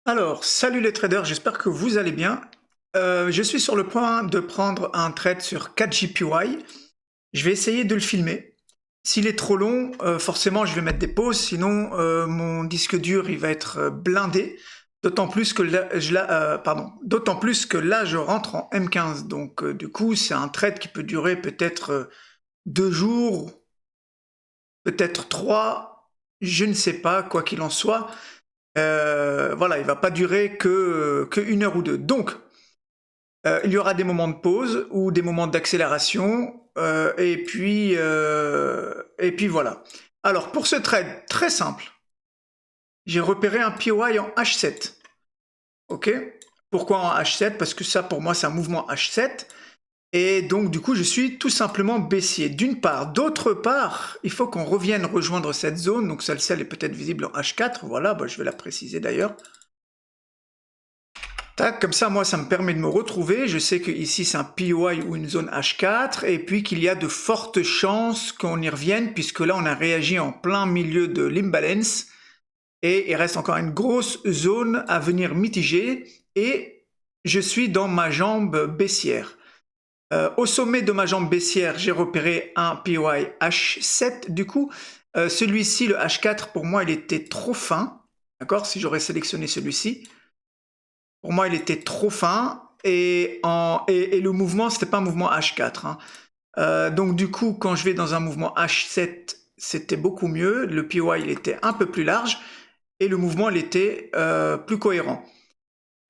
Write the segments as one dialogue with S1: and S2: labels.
S1: Alors, salut les traders, j'espère que vous allez bien. Je suis sur le point de prendre un trade sur 4JPY. Je vais essayer de le filmer. S'il est trop long, forcément je vais mettre des pauses, sinon mon disque dur il va être blindé. D'autant plus que d'autant plus que là je rentre en M15. Donc du coup c'est un trade qui peut durer peut-être 2 jours, peut-être 3, je ne sais pas, quoi qu'il en soit. Voilà, il va pas durer que 1 heure ou deux. Donc, il y aura des moments de pause ou des moments d'accélération, et puis voilà. Alors, pour ce trade, très simple, j'ai repéré un POI en H7. Ok. Pourquoi en H7? Parce que ça, pour moi, c'est un mouvement H7. Et donc, du coup, je suis tout simplement baissier, d'une part. D'autre part, il faut qu'on revienne rejoindre cette zone. Donc, celle-ci, elle est peut-être visible en H4. Voilà, bah, je vais la préciser d'ailleurs. Tac, comme ça, moi, ça me permet de me retrouver. Je sais que ici c'est un POI ou une zone H4, et puis qu'il y a de fortes chances qu'on y revienne, puisque là, on a réagi en plein milieu de l'imbalance, et il reste encore une grosse zone à venir mitiger, et je suis dans ma jambe baissière. Au sommet de ma jambe baissière, j'ai repéré un POI H7, du coup, celui-ci, le H4, pour moi, il était trop fin, d'accord, si j'aurais sélectionné celui-ci. Pour moi, il était trop fin et le mouvement, c'était pas un mouvement H4. Hein. Donc du coup, quand je vais dans un mouvement H7, c'était beaucoup mieux. Le POI, il était un peu plus large et le mouvement, il était plus cohérent.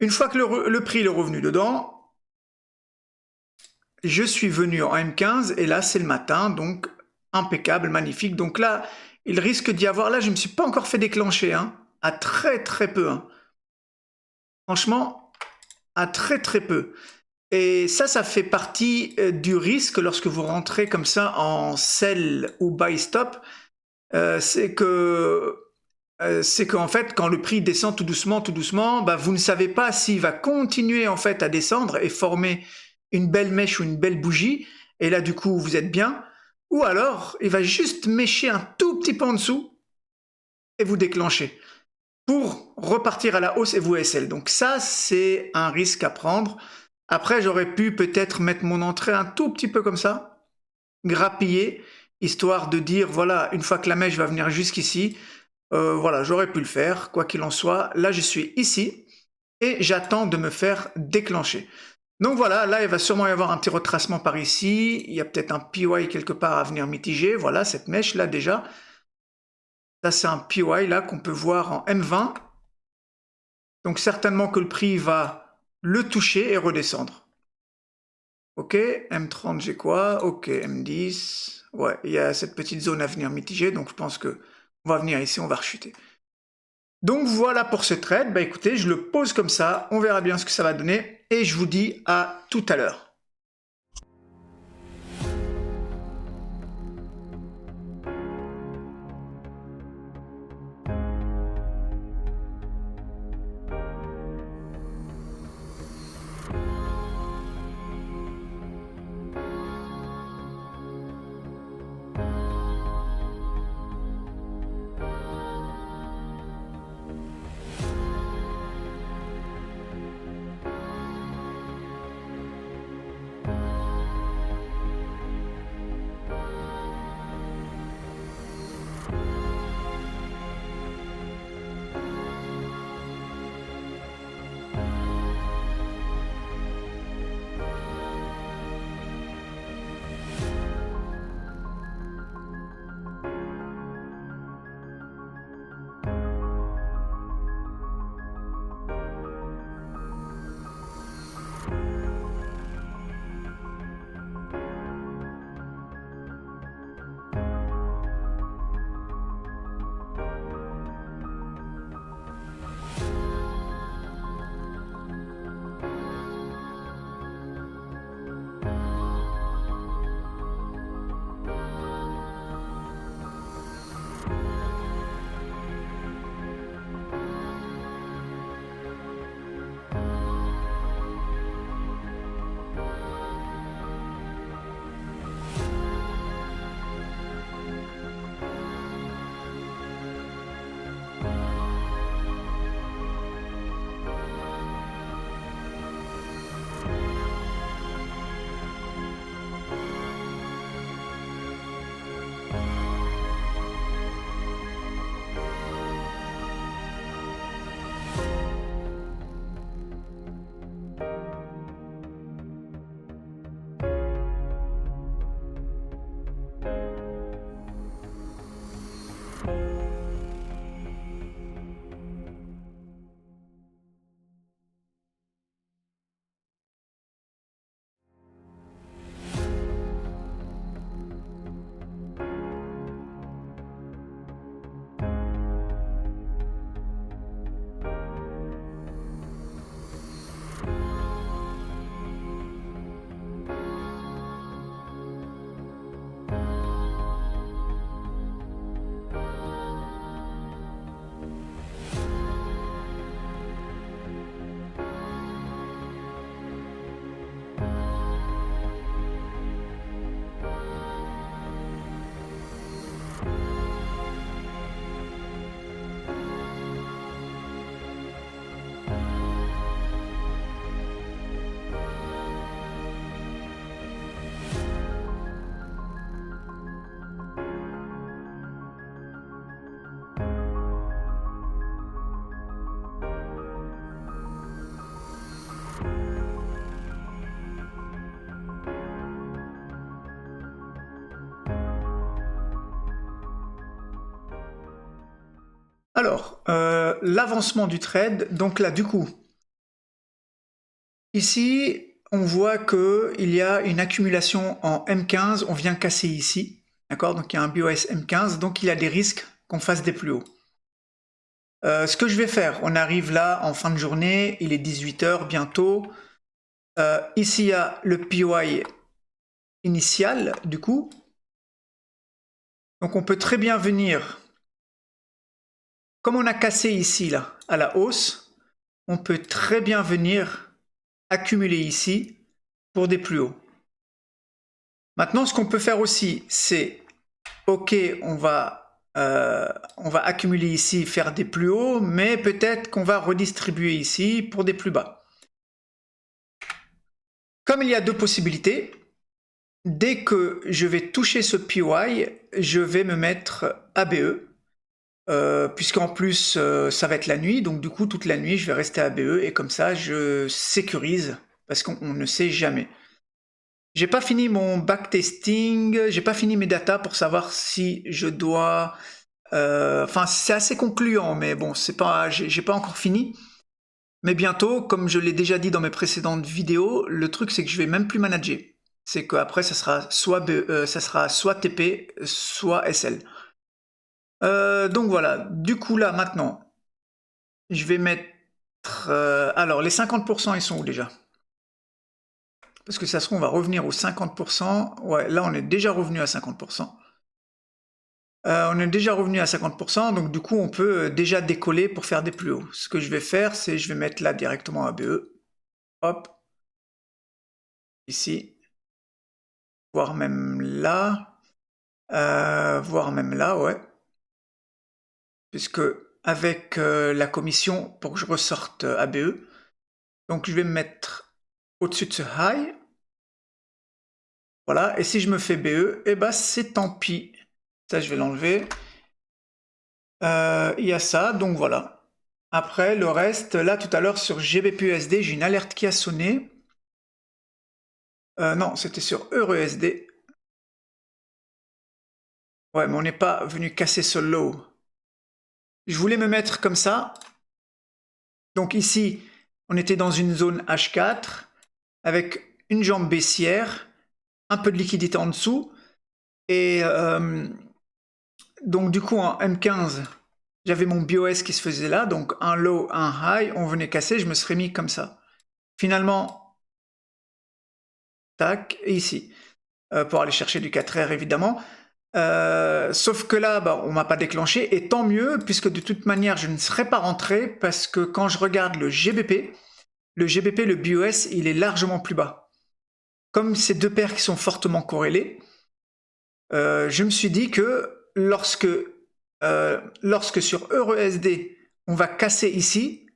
S1: Une fois que le prix est revenu dedans, je suis venu en M15 et là, c'est le matin, donc impeccable, magnifique. Donc là, il risque d'y avoir, là, je ne me suis pas encore fait déclencher, hein, à très très peu. Hein. Franchement, à très très peu. Et ça fait partie du risque lorsque vous rentrez comme ça en sell ou buy stop, c'est que c'est qu'en fait, quand le prix descend tout doucement, bah, vous ne savez pas s'il va continuer en fait à descendre et former une belle mèche ou une belle bougie, et là du coup vous êtes bien, ou alors il va juste mêcher un tout petit peu en dessous et vous déclencher pour repartir à la hausse et vous SL. Donc ça, c'est un risque à prendre. Après, j'aurais pu peut-être mettre mon entrée un tout petit peu comme ça, grappiller, histoire de dire, voilà, une fois que la mèche va venir jusqu'ici, voilà, j'aurais pu le faire, quoi qu'il en soit. Là, je suis ici et j'attends de me faire déclencher. Donc voilà, là, il va sûrement y avoir un petit retracement par ici. Il y a peut-être un PY quelque part à venir mitiger. Voilà, cette mèche-là déjà. Ça, c'est un PY là qu'on peut voir en M20. Donc certainement que le prix va le toucher et redescendre. Ok, M30 j'ai quoi? Ok, M10. Ouais, il y a cette petite zone à venir mitiger, donc je pense que on va venir ici, on va rechuter. Donc voilà pour ce trade. Bah écoutez, je le pose comme ça, on verra bien ce que ça va donner, et je vous dis à tout à l'heure. Alors, l'avancement du trade, donc là, du coup, ici, on voit qu'il y a une accumulation en M15, on vient casser ici, d'accord? Donc il y a un BOS M15, donc il y a des risques qu'on fasse des plus hauts. Ce que je vais faire, on arrive là en fin de journée, il est 18 h bientôt. Ici, il y a le PY initial, du coup. Donc on peut très bien venir, comme on a cassé ici, là, à la hausse, on peut très bien venir accumuler ici pour des plus hauts. Maintenant, ce qu'on peut faire aussi, c'est, ok, on va accumuler ici, faire des plus hauts, mais peut-être qu'on va redistribuer ici pour des plus bas. Comme il y a deux possibilités, dès que je vais toucher ce PY, je vais me mettre ABE, puisqu'en plus ça va être la nuit, donc du coup toute la nuit je vais rester ABE et comme ça je sécurise, parce qu'on ne sait jamais. J'ai pas fini mon backtesting, j'ai pas fini mes datas pour savoir si je dois... Enfin, c'est assez concluant, mais bon, c'est pas, j'ai pas encore fini. Mais bientôt, comme je l'ai déjà dit dans mes précédentes vidéos, le truc c'est que je vais même plus manager. C'est qu'après ça sera soit TP, soit SL. Donc voilà, du coup là maintenant, je vais mettre... alors les 50% ils sont où déjà? Parce que ça se trouve on va revenir aux 50%. Ouais, là on est déjà revenu à 50%. On est déjà revenu à 50%, donc du coup on peut déjà décoller pour faire des plus hauts. Ce que je vais faire, c'est je vais mettre là directement ABE. Hop. Ici. Voire même là. Voire même là, ouais. Puisque avec la commission, pour que je ressorte ABE, donc je vais me mettre au-dessus de ce high. Voilà, et si je me fais BE, eh ben c'est tant pis. Ça, je vais l'enlever. Il y a ça, donc voilà. Après, le reste, là, tout à l'heure, sur GBPUSD, j'ai une alerte qui a sonné. Non, c'était sur EURUSD. Ouais, mais on n'est pas venu casser ce low. Je voulais me mettre comme ça. Donc ici, on était dans une zone H4, avec une jambe baissière, un peu de liquidité en dessous, et donc du coup en M15, j'avais mon BOS qui se faisait là, donc un low, un high, on venait casser, je me serais mis comme ça. Finalement, tac, et ici, pour aller chercher du 4R évidemment. Sauf que là, bah, on m'a pas déclenché, et tant mieux, puisque de toute manière, je ne serais pas rentré, parce que quand je regarde le GBP, le BOS, il est largement plus bas. Comme ces deux paires qui sont fortement corrélées, je me suis dit que lorsque sur EURUSD, on va casser ici,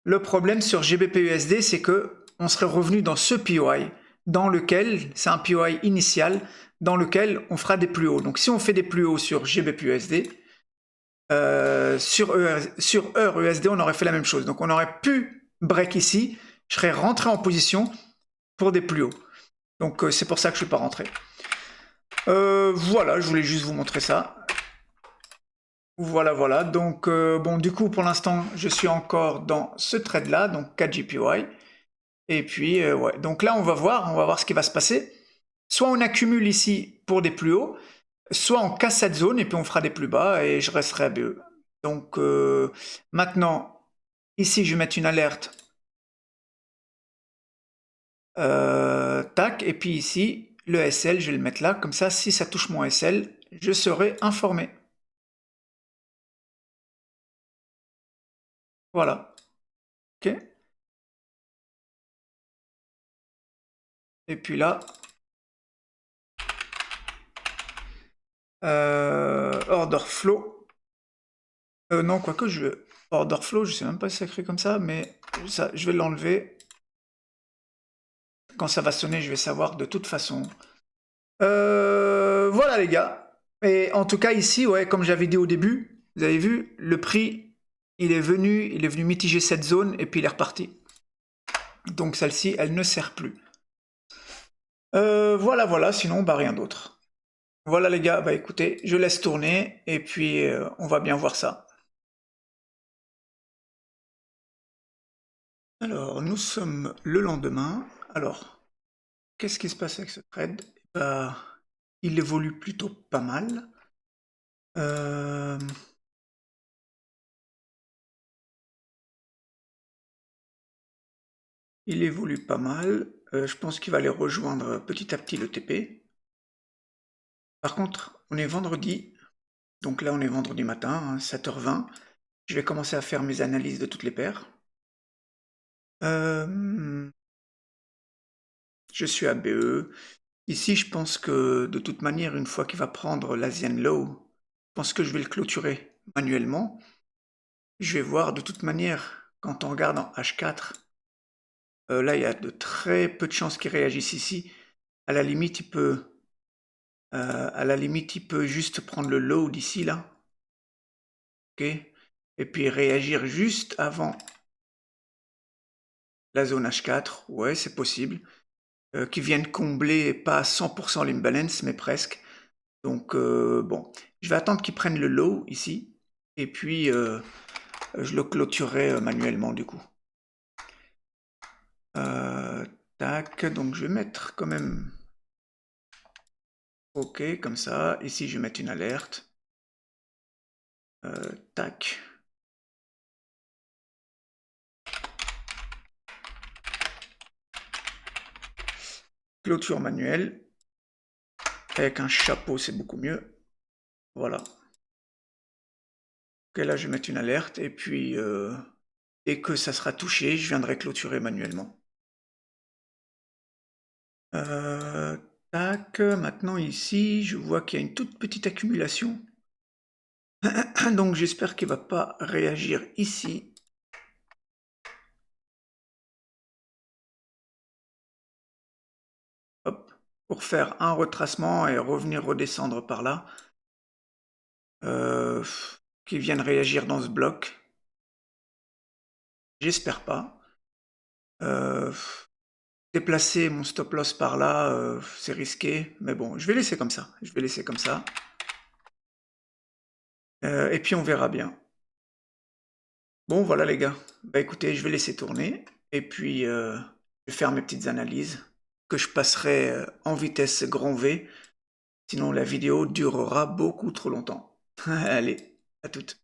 S1: le problème sur GBPUSD, c'est que on serait revenu dans ce POI, dans lequel, c'est un POI initial, dans lequel on fera des plus hauts. Donc si on fait des plus hauts sur GBPUSD, sur EURUSD, on aurait fait la même chose. Donc on aurait pu break ici, je serais rentré en position pour des plus hauts. Donc c'est pour ça que je ne suis pas rentré. Voilà, je voulais juste vous montrer ça. Voilà, voilà. Donc, bon, du coup, pour l'instant, je suis encore dans ce trade-là, donc 4 JPY. Et puis, ouais. Donc là, on va voir ce qui va se passer. Soit on accumule ici pour des plus hauts, soit on casse cette zone et puis on fera des plus bas et je resterai à BE. Donc, maintenant, ici, je vais mettre une alerte. Tac, et puis ici, le SL, je vais le mettre là. Comme ça, si ça touche mon SL, je serai informé. Voilà. Ok. Et puis là, order flow. Non, quoique je vais... Order flow, je sais même pas si ça écrit comme ça, mais ça, je vais l'enlever. Quand ça va sonner, je vais savoir de toute façon. Voilà les gars. Et en tout cas ici, ouais, comme j'avais dit au début, vous avez vu, le prix, il est venu mitiger cette zone et puis il est reparti. Donc celle-ci, elle ne sert plus. Voilà, voilà, sinon, bah rien d'autre. Voilà les gars, bah écoutez, je laisse tourner et puis on va bien voir ça. Alors, nous sommes le lendemain. Alors, qu'est-ce qui se passe avec ce trade? Il évolue plutôt pas mal. Euh, il évolue pas mal. Je pense qu'il va aller rejoindre petit à petit le TP. Par contre, on est vendredi. Donc là, on est vendredi matin, hein, 7h20. Je vais commencer à faire mes analyses de toutes les paires. Je suis à BE. Ici, je pense que de toute manière, une fois qu'il va prendre l'Asian Low, je pense que je vais le clôturer manuellement. Je vais voir de toute manière, quand on regarde en H4, là, il y a de très peu de chances qu'il réagisse ici. À la limite, il peut juste prendre le low d'ici, là. Ok. Et puis réagir juste avant la zone H4. Ouais, c'est possible. Qui viennent combler, pas à 100% l'imbalance, mais presque. Donc, bon, je vais attendre qu'ils prennent le low ici, et puis je le clôturerai manuellement du coup. Tac, donc je vais mettre quand même OK, comme ça. Ici, je vais mettre une alerte. Tac. Clôture manuelle. Avec un chapeau, c'est beaucoup mieux. Voilà. Ok, là, je vais mettre une alerte, et puis dès que ça sera touché, je viendrai clôturer manuellement. Tac, maintenant ici, je vois qu'il y a une toute petite accumulation. Donc j'espère qu'il ne va pas réagir ici. Hop, pour faire un retracement et revenir redescendre par là. Qu'il vienne réagir dans ce bloc. J'espère pas. Déplacer mon stop loss par là, c'est risqué. Mais bon, je vais laisser comme ça. Je vais laisser comme ça. Et puis on verra bien. Bon, voilà les gars. Bah écoutez, je vais laisser tourner. Et puis, je vais faire mes petites analyses que je passerai en vitesse grand V. Sinon, la vidéo durera beaucoup trop longtemps. Allez, à toutes.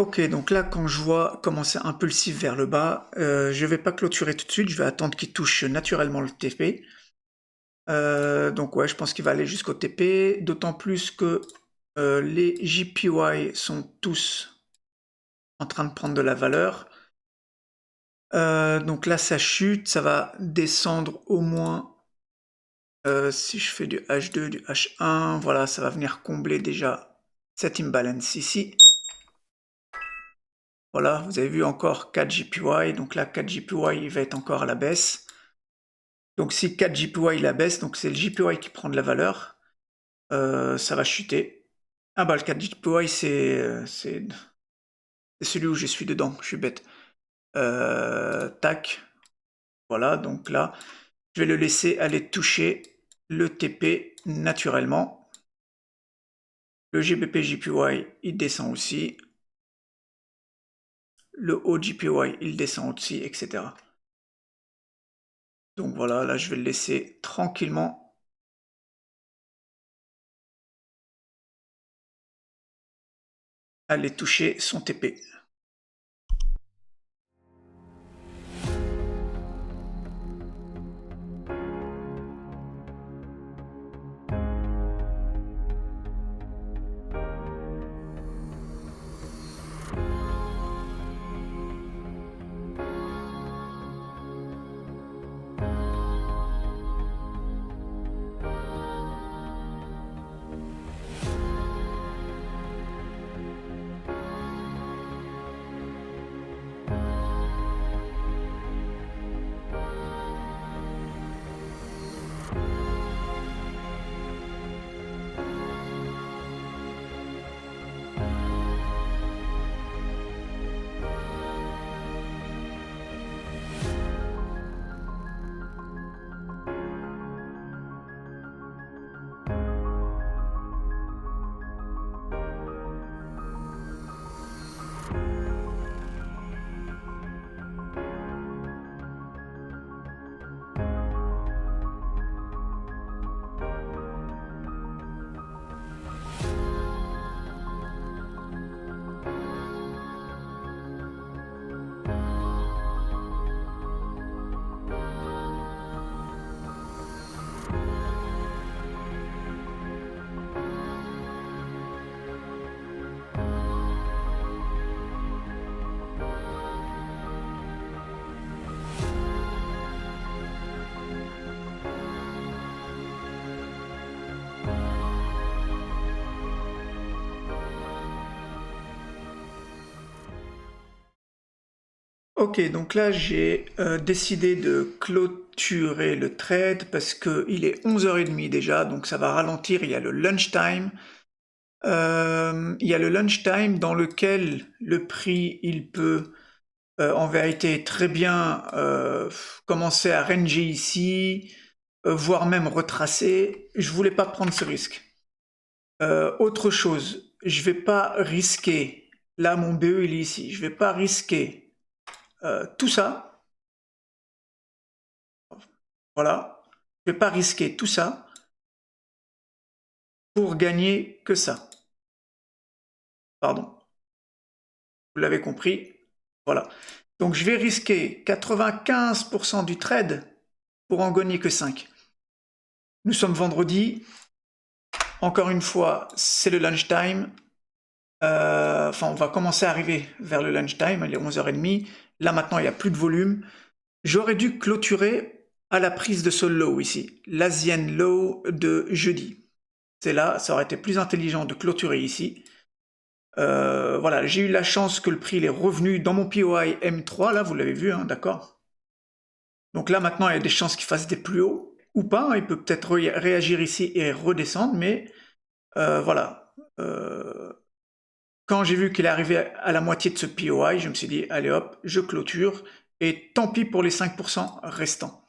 S1: Ok, donc là, quand je vois comment c'est impulsif vers le bas, je vais pas clôturer tout de suite, je vais attendre qu'il touche naturellement le TP. Donc ouais, je pense qu'il va aller jusqu'au TP, d'autant plus que les JPY sont tous en train de prendre de la valeur. Donc là, ça chute, ça va descendre au moins, si je fais du H2, du H1, voilà, ça va venir combler déjà cette imbalance ici. Voilà, vous avez vu encore 4 JPY, donc là 4 JPY il va être encore à la baisse. Donc si 4 JPY la baisse, donc c'est le JPY qui prend de la valeur, ça va chuter. Ah bah le 4 JPY c'est celui où je suis dedans, je suis bête. Tac, voilà, donc là je vais le laisser aller toucher le TP naturellement. Le GBP JPY il descend aussi. Le haut JPY il descend aussi, etc. Donc voilà, là je vais le laisser tranquillement aller toucher son TP. Ok, donc là j'ai décidé de clôturer le trade parce qu'il est 11h30 déjà, donc ça va ralentir, il y a le lunchtime. Il y a le lunchtime dans lequel le prix, il peut en vérité très bien commencer à ranger ici, voire même retracer. Je voulais pas prendre ce risque. Autre chose, je vais pas risquer, là mon BE il est ici, je vais pas risquer tout ça, voilà, je vais pas risquer tout ça pour gagner que ça. Pardon, vous l'avez compris, voilà. Donc je vais risquer 95% du trade pour en gagner que 5. Nous sommes vendredi, encore une fois, c'est le lunchtime. Enfin, on va commencer à arriver vers le lunchtime, il est 11h30. Là maintenant, il n'y a plus de volume. J'aurais dû clôturer à la prise de ce low ici, l'Asian low de jeudi. C'est là, ça aurait été plus intelligent de clôturer ici. Voilà, j'ai eu la chance que le prix il est revenu dans mon POI M3, là vous l'avez vu, hein, d'accord. Donc là maintenant il y a des chances qu'il fasse des plus hauts, ou pas, hein, il peut peut-être réagir ici et redescendre, mais voilà. Quand j'ai vu qu'il est arrivé à la moitié de ce POI, je me suis dit, allez hop, je clôture, et tant pis pour les 5% restants.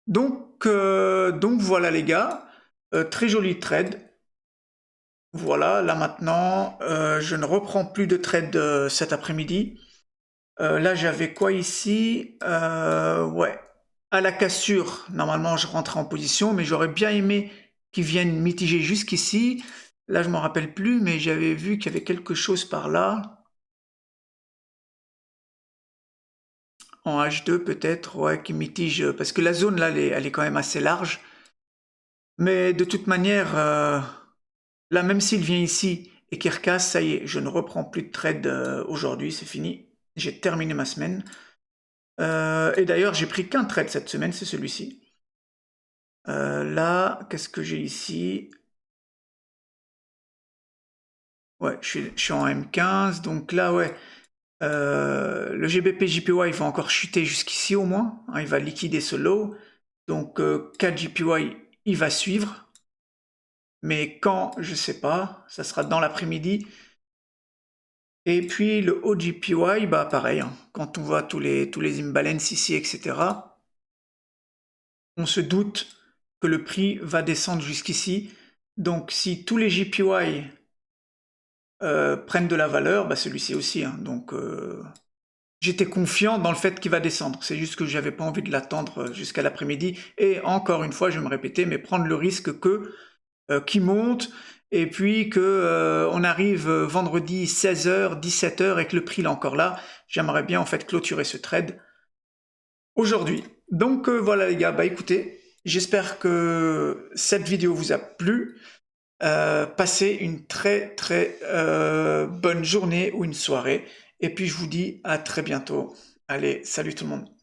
S1: Donc voilà les gars, très joli trade. Voilà, là maintenant, je ne reprends plus de trade cet après-midi. Là j'avais quoi ici? Ouais, à la cassure, normalement je rentrais en position, mais j'aurais bien aimé qu'ils viennent mitiger jusqu'ici. Là, je m'en rappelle plus, mais j'avais vu qu'il y avait quelque chose par là. En H2 peut-être, ouais, qui mitige, parce que la zone là, elle est quand même assez large. Mais de toute manière, là, même s'il vient ici et qu'il recasse, ça y est, je ne reprends plus de trade aujourd'hui, c'est fini. J'ai terminé ma semaine. Et d'ailleurs, j'ai pris qu'un trade cette semaine, c'est celui-ci. Là, qu'est-ce que j'ai ici? Ouais, je suis en M15, donc là, ouais. Le GBP JPY va encore chuter jusqu'ici au moins, hein, il va liquider ce low. Donc 4 JPY, il va suivre. Mais quand, je sais pas, ça sera dans l'après-midi. Et puis le haut JPY, bah pareil, hein, quand on voit tous les imbalances ici, etc., on se doute que le prix va descendre jusqu'ici. Donc si tous les JPY prennent de la valeur, bah celui-ci aussi. Hein, donc j'étais confiant dans le fait qu'il va descendre. C'est juste que j'avais pas envie de l'attendre jusqu'à l'après-midi. Et encore une fois, je vais me répéter, mais prendre le risque que qui monte et puis que on arrive vendredi 16h, 17h et que le prix est encore là. J'aimerais bien en fait clôturer ce trade aujourd'hui. Donc voilà les gars, bah écoutez, j'espère que cette vidéo vous a plu. Passez une très bonne journée ou une soirée. Et puis je vous dis à très bientôt. Allez, salut tout le monde.